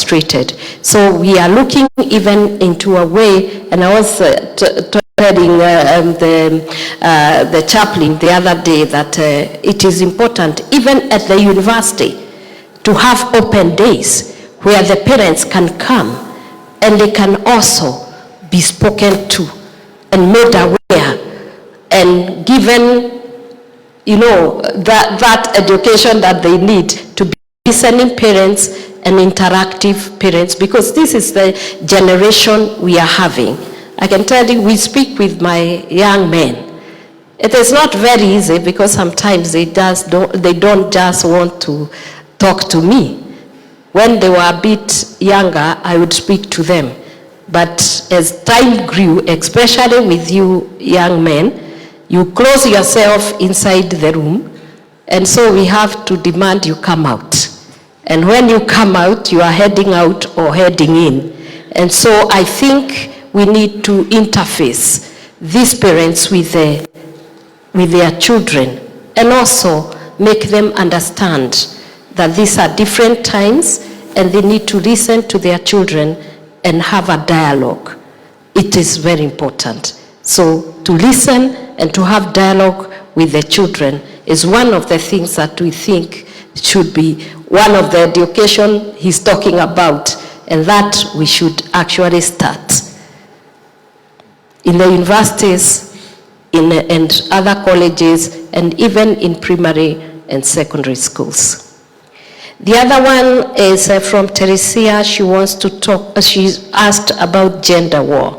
frustrated. So we are looking even into a way, and I was telling the chaplain the other day that it is important, even at the university, to have open days where the parents can come and they can also be spoken to and made aware and given, you know, that education that they need to be listening parents and interactive parents, because this is the generation we are having. I can tell you, we speak with my young men. It is not very easy because sometimes they don't just want to talk to me. When they were a bit younger, I would speak to them. But as time grew, especially with you young men, you close yourself inside the room, and so we have to demand you come out. And when you come out, you are heading out or heading in. And so I think we need to interface these parents with their children, and also make them understand that these are different times and they need to listen to their children and have a dialogue. It is very important. So to listen and to have dialogue with the children is one of the things that we think should be one of the education he's talking about, and that we should actually start in the universities, and other colleges, and even in primary and secondary schools. The other one is from Teresia. She wants to talk, she's asked about gender war.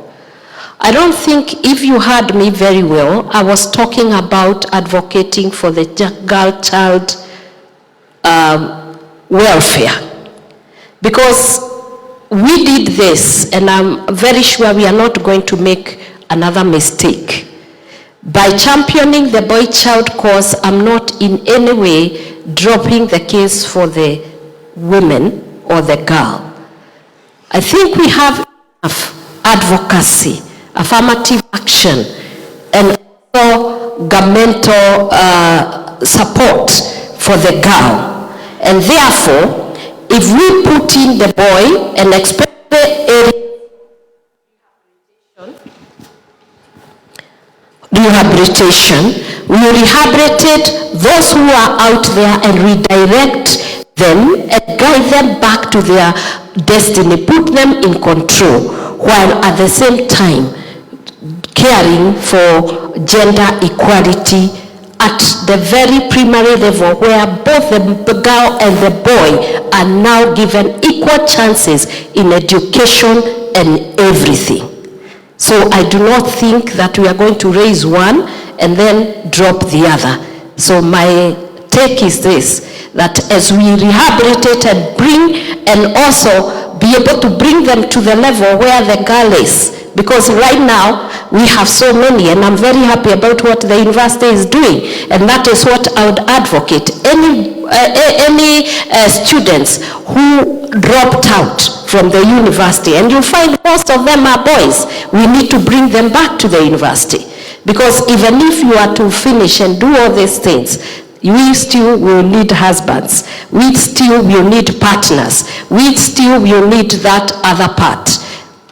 I don't think, if you heard me very well, I was talking about advocating for the girl-child welfare. Because we did this, and I'm very sure we are not going to make another mistake. By championing the boy-child cause, I'm not in any way dropping the case for the women or the girl. I think we have enough advocacy, affirmative action, and also governmental support for the girl. And therefore, if we put in the boy and expect rehabilitation, we rehabilitate those who are out there and redirect them and guide them back to their destiny, put them in control, while at the same time caring for gender equality at the very primary level, where both the girl and the boy are now given equal chances in education and everything. So I do not think that we are going to raise one and then drop the other. So my take is this, that as we rehabilitate and bring, and also be able to bring them to the level where the girl is, because right now we have so many, and I'm very happy about what the university is doing, and that is what I would advocate. Any students who dropped out from the university, and you find most of them are boys, we need to bring them back to the university, because even if you are to finish and do all these things, we still will need husbands, we still will need partners, we still will need that other part.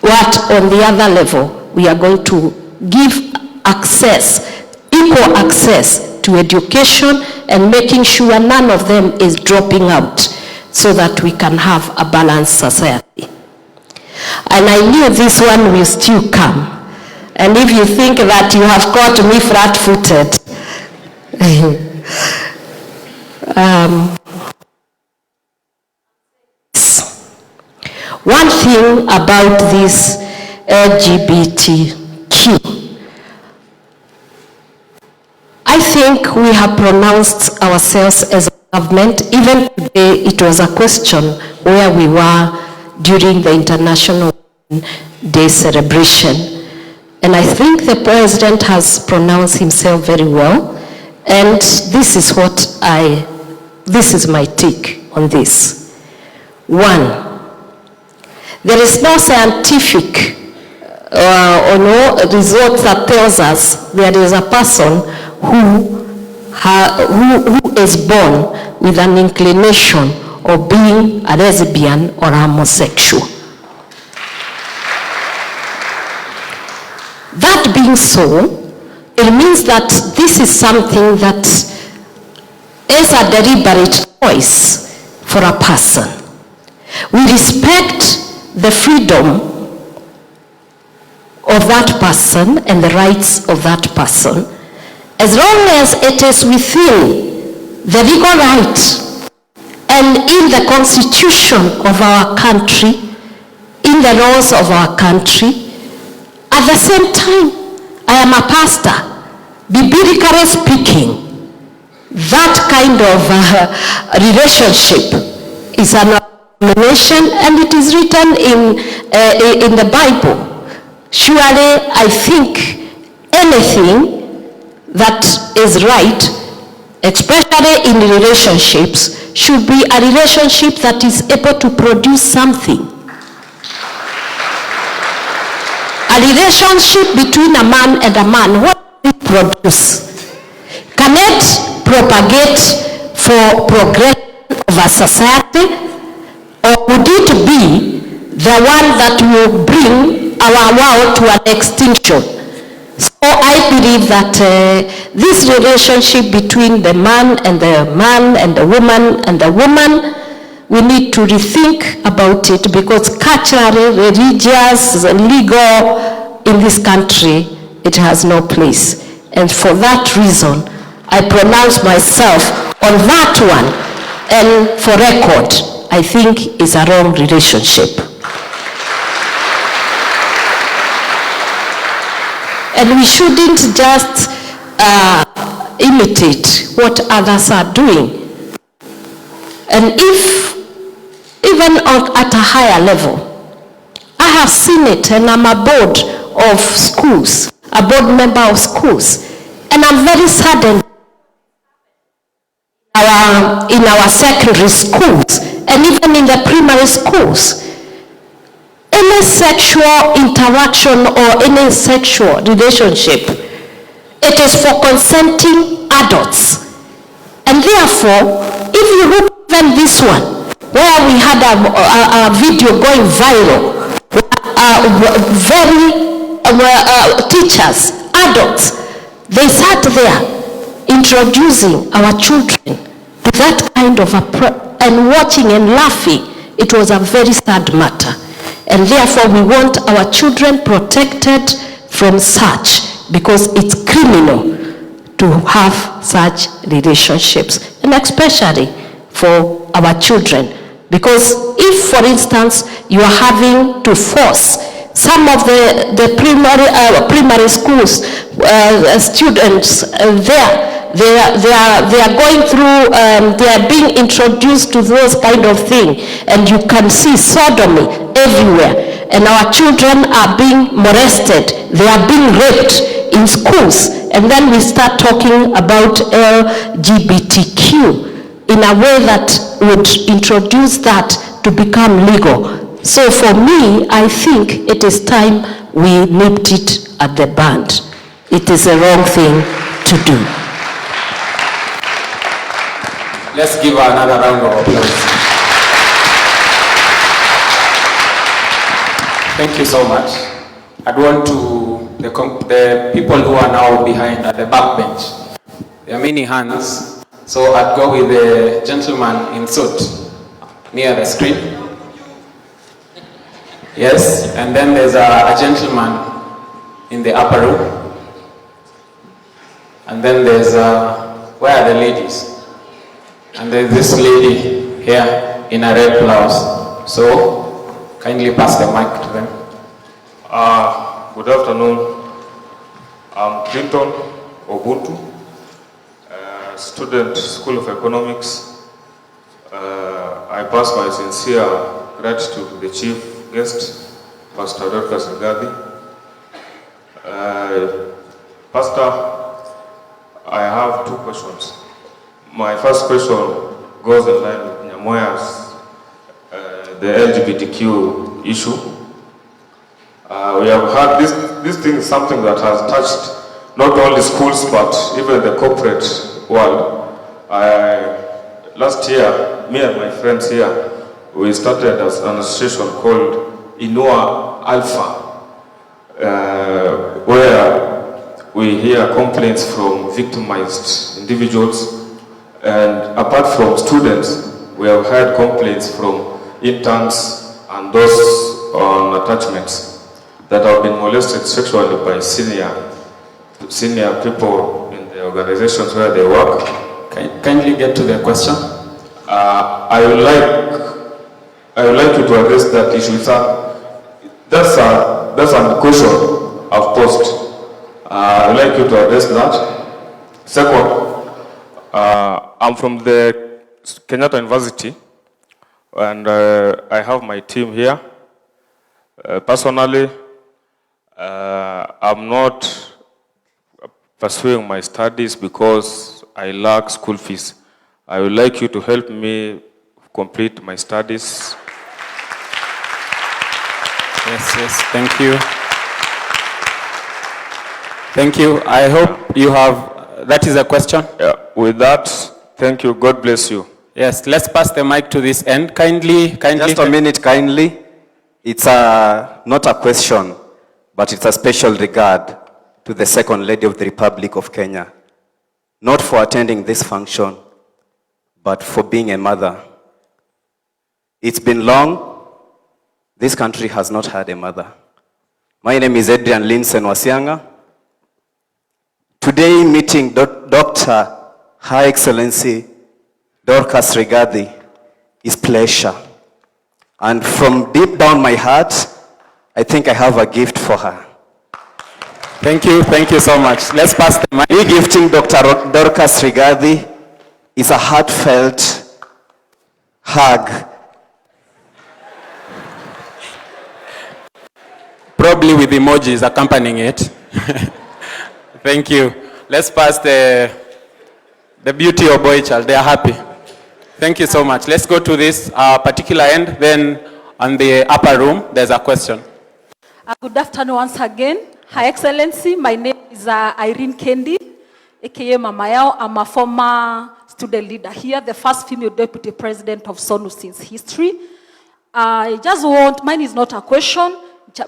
What on the other level, we are going to give access, equal access to education, and making sure none of them is dropping out, so that we can have a balanced society. And I knew this one will still come. And if you think that you have caught me flat-footed, one thing about this LGBTQ, I think we have pronounced ourselves as a government. Even today, it was a question where we were during the International Day celebration. And I think the president has pronounced himself very well. And this is my take on this. One, there is no scientific or no result that tells us there is a person who is born with an inclination of being a lesbian or a homosexual. That being so, it means that this is something that is a deliberate choice for a person. We respect the freedom of that person and the rights of that person, as long as it is within the legal right and in the constitution of our country, in the laws of our country. At the same time, I am a pastor. Biblically speaking, that kind of relationship is an abomination, and it is written in the Bible. Surely, I think anything that is right, especially in relationships, should be a relationship that is able to produce something. A relationship between a man and a man, what does it produce? Can it propagate for progression of a society, or would it be the one that will bring our world to an extinction? So I believe that this relationship between the man and the woman and the woman, we need to rethink about it, because culturally, religious, legal, in this country, it has no place. And for that reason, I pronounce myself on that one, and for record, I think it's a wrong relationship. And we shouldn't just imitate what others are doing. And even at a higher level, I have seen it, and I'm a board of schools, a board member of schools, and I'm very saddened in our secondary schools and even in the primary schools. Any sexual interaction or any sexual relationship, it is for consenting adults. And therefore, if you look even this one, where we had a video going viral, teachers, adults, they sat there introducing our children to that kind of and watching and laughing. It was a very sad matter. And therefore we want our children protected from such, because it's criminal to have such relationships, and especially for our children. Because if, for instance, you are having to force some of the primary schools students they are going through, they are being introduced to those kind of things, and you can see sodomy everywhere, and our children are being molested, they are being raped in schools, and then we start talking about LGBTQ in a way that would introduce that to become legal. So for me, I think it is time we nipped it at the bud. It is a wrong thing to do. Let's give her another round of applause. Thank you so much. I'd want to, the people who are now behind at the back bench, there are many hands, so I'd go with the gentleman in suit near the screen. Yes, and then there's a gentleman in the upper room. And then there's, where are the ladies? And there's this lady here in a red blouse. So, kindly pass the mic to them. Good afternoon. I'm Clinton Obuntu, student, School of Economics. I pass my sincere gratitude to the chief guest, Pastor Dorcas Rigathi. Pastor, I have two questions. My first question goes in line with Nyamoya's, the LGBTQ issue. We have had this thing is something that has touched not only schools but even the corporate world. last year, me and my friends here, we started an association called Inua Alpha, where we hear complaints from victimized individuals. And apart from students, we have heard complaints from interns and those on attachments that have been molested sexually by senior people in the organizations where they work. Kindly get to the question. I would like you to address that issue, sir. That's a question I've posed. I would like you to address that. Second, I'm from the Kenyatta University, and I have my team here. Personally, I'm not pursuing my studies because I lack school fees. I would like you to help me complete my studies. Yes, thank you. Thank you. I hope you have, that is a question? Yeah, with that, thank you. God bless you. Yes, let's pass the mic to this end. Kindly. Just a minute, kindly. It's not a question, but it's a special regard to the Second Lady of the Republic of Kenya. Not for attending this function, but for being a mother. It's been long. This country has not had a mother. My name is Adrian Linsen Wasianga. Today, meeting Dr. Her Excellency Dorcas Rigathi is pleasure. And from deep down my heart, I think I have a gift for her. Thank you so much. Let's pass the mic. Me gifting Dr. Dorcas Rigathi is a heartfelt hug. Probably with emojis accompanying it. Thank you. Let's pass the beauty of boy child. They are happy. Thank you so much. Let's go to this particular end. Then on the upper room, there's a question. Good afternoon once again. Her Excellency, my name is Irene Kendi, aka Mama Yao. I'm a former student leader here, the first female deputy president of SONU since history. I just want, mine is not a question,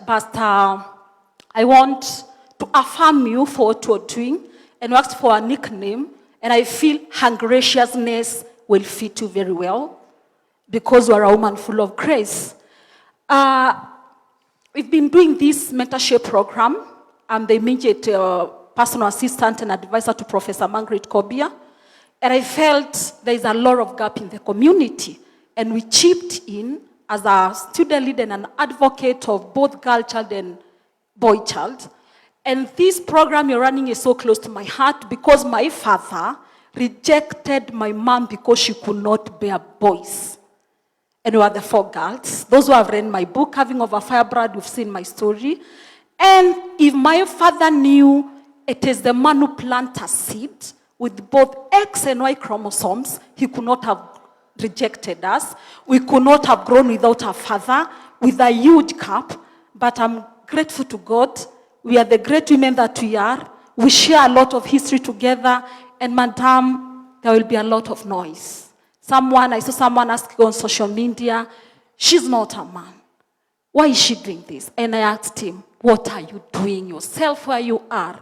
but I want to affirm you for what you're doing and ask for a nickname. And I feel graciousness will fit you very well because you are a woman full of grace. We've been doing this mentorship program. I'm the immediate personal assistant and advisor to Professor Margaret Kobia. And I felt there is a lot of gap in the community. And we chipped in as a student leader and an advocate of both girl child and boy child. And this program you're running is so close to my heart because my father rejected my mom because she could not bear boys. And we are the 4 girls. Those who have read my book, Having Over Firebrand, you've seen my story. And if my father knew it is the man who planted a seed with both X and Y chromosomes, he could not have rejected us. We could not have grown without a father with a huge cup. But I'm grateful to God. We are the great women that we are. We share a lot of history together. And madam, there will be a lot of noise. I saw someone asking on social media, she's not a man. Why is she doing this? And I asked him, what are you doing yourself where you are?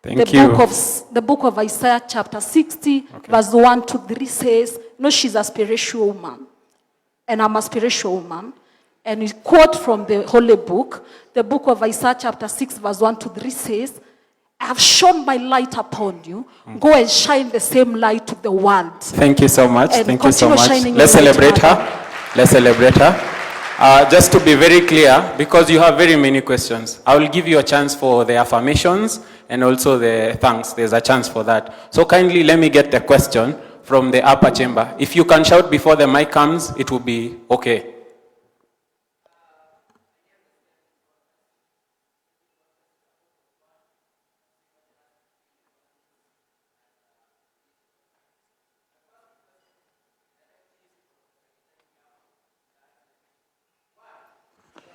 The book of Isaiah chapter 60, verse 1 to 3 says, no, she's a spiritual woman. And I'm a spiritual woman. And we quote from the Holy Book, the book of Isaiah chapter 6, verse 1 to 3 says, I have shone my light upon you. Go and shine the same light to the world. Thank you so much. And thank you so much. Let's celebrate her. Let's celebrate her. Just to be very clear, because you have very many questions, I will give you a chance for the affirmations and also the thanks. There's a chance for that. So kindly let me get the question from the upper chamber. If you can shout before the mic comes, it will be okay.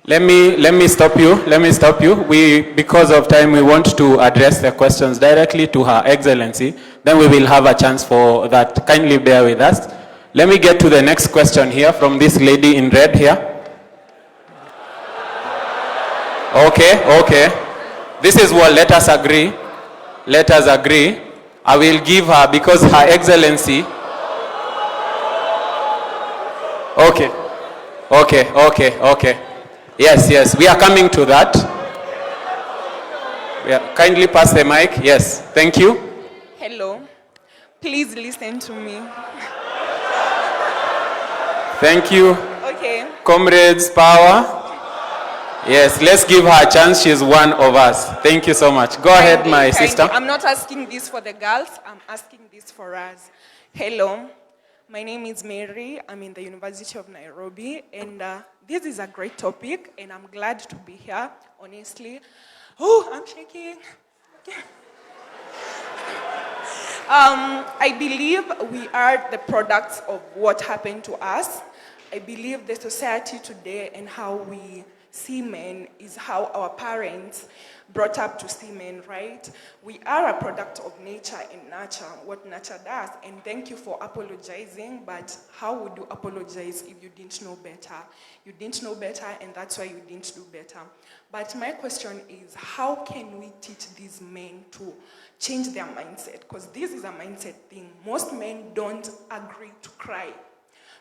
Let me stop you. Because of time, we want to address the questions directly to Her Excellency. Then we will have a chance for that. Kindly bear with us. Let me get to the next question here from this lady in red here. Okay. This is what, let us agree. Let us agree. I will give her, because Her Excellency. Okay. Yes, we are coming to that. Kindly pass the mic. Yes, thank you. Hello. Please listen to me. Thank you. Okay. Comrades, power. Yes, let's give her a chance. She's one of us. Thank you so much. Go ahead, my sister. I'm not asking this for the girls. I'm asking this for us. Hello. My name is Mary. I'm in the University of Nairobi. And this is a great topic. And I'm glad to be here, honestly. Oh, I'm shaking. I believe we are the products of what happened to us. I believe the society today and how we see men is how our parents brought up to see men, right? We are a product of nature and nurture, what nature does. And thank you for apologizing, but how would you apologize if you didn't know better? You didn't know better, and that's why you didn't do better. But my question is, how can we teach these men to change their mindset? Because this is a mindset thing. Most men don't agree to cry.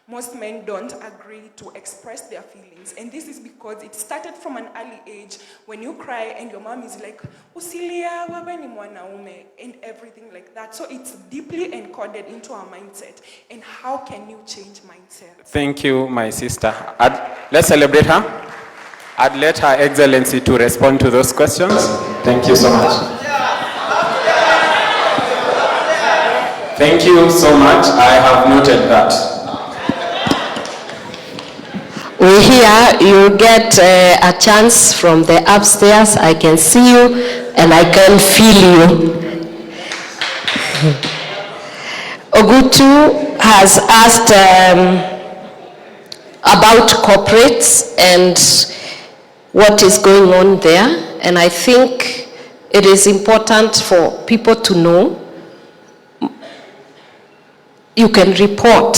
Most men don't agree to express their feelings. And this is because it started from an early age when you cry and your mom is like, Usilia, wewe ni mwanaume, and everything like that. So it's deeply encoded into our mindset. And how can you change mindset? Thank you, my sister. Let's celebrate her. I'd let Her Excellency to respond to those questions. Thank you so much. Thank you so much. I have noted that. We hear you get a chance from the upstairs. I can see you and I can feel you. Ogutu has asked about corporates and what is going on there. And I think it is important for people to know. You can report.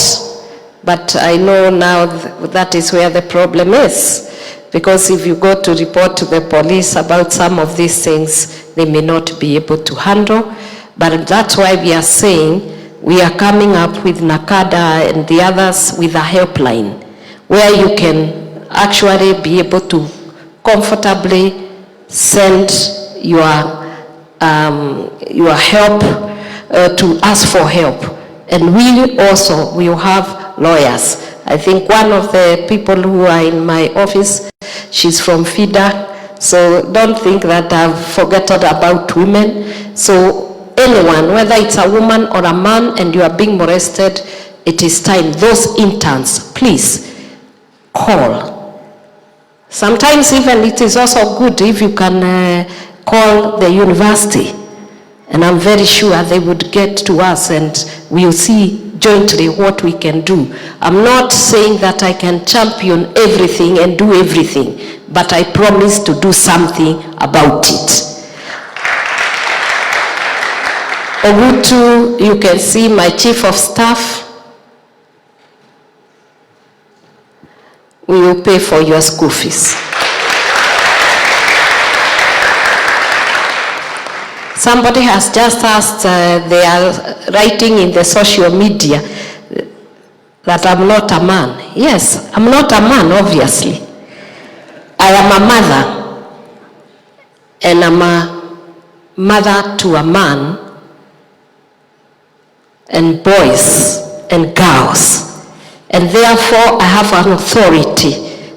But I know now that is where the problem is. Because if you go to report to the police about some of these things, they may not be able to handle. But that's why we are saying we are coming up with NACADA and the others with a helpline where you can actually be able to comfortably send your help to ask for help. And we also will have lawyers. I think one of the people who are in my office, she's from FIDA, so don't think that I've forgotten about women. So anyone, whether it's a woman or a man and you are being molested, it is time. Those interns, please call. Sometimes even it is also good if you can call the university. And I'm very sure they would get to us and we'll see jointly what we can do. I'm not saying that I can champion everything and do everything, but I promise to do something about it. Ogutu, you can see my chief of staff. We will pay for your school fees. Somebody has just asked, they are writing in the social media that I'm not a man. Yes, I'm not a man, obviously. I am a mother. And I'm a mother to a man and boys and girls. And therefore, I have an authority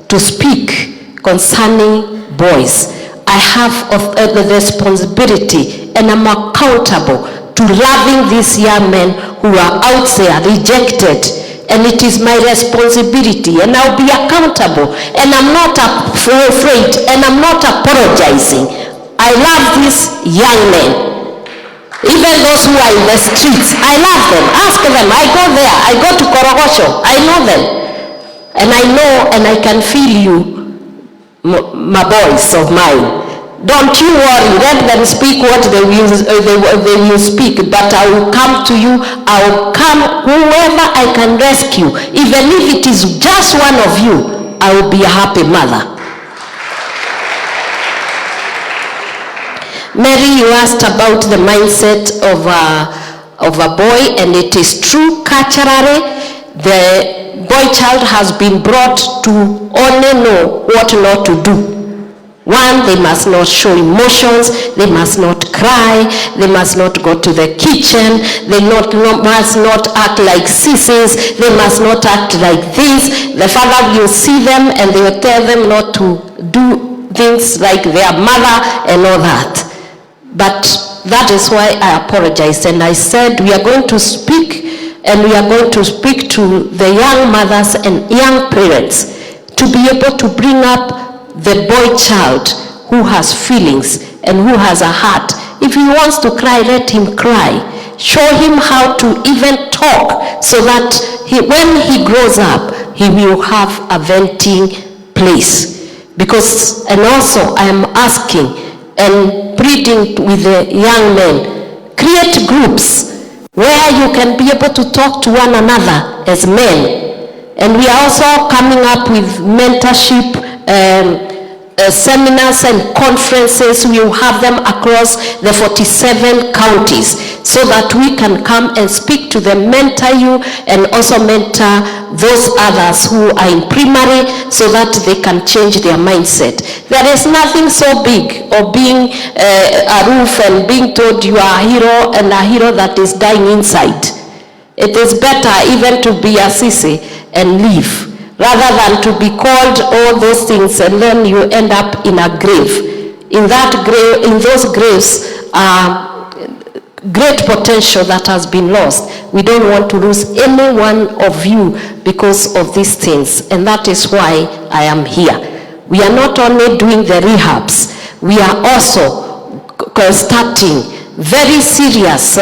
to speak concerning boys. I have the responsibility and I'm accountable to loving these young men who are out there rejected. And it is my responsibility and I'll be accountable. And I'm not afraid and I'm not apologizing. I love these young men. Even those who are in the streets, I love them. Ask them. I go there. I go to Korogosho. I know them. And I know and I can feel you, my boys of mine, Don't you worry, let them speak what they will speak, but I will come to you. I will come, whoever I can rescue, even if it is just one of you, I will be a happy mother. Mary, you asked about the mindset of a boy, and it is true. Culturally, the boy child has been brought to only know what not to do. One, they must not show emotions, they must not cry, they must not go to the kitchen, they must not act like sissies, they must not act like this. The father will see them and they will tell them not to do things like their mother and all that. But that is why I apologized, and I said we are going to speak, and we are going to speak to the young mothers and young parents to be able to bring up the boy child who has feelings and who has a heart. If he wants to cry, let him cry. Show him how to even talk, so that when he grows up, he will have a venting place. Because, and also I am asking and pleading with the young men, create groups where you can be able to talk to one another as men. And we are also coming up with mentorship seminars and conferences. We will have them across the 47 counties, so that we can come and speak to them, mentor you, and also mentor those others who are in primary, so that they can change their mindset. There is nothing so big or being aloof and being told you are a hero, and a hero that is dying inside. It is better even to be a sissy and leave, rather than to be called all those things and then you end up in a grave. In that grave, in those graves are great potential that has been lost. We don't want to lose any one of you because of these things, and that is why I am here. We are not only doing the rehabs, we are also starting very serious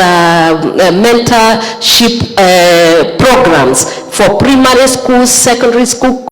mentorship programs for primary schools, secondary school,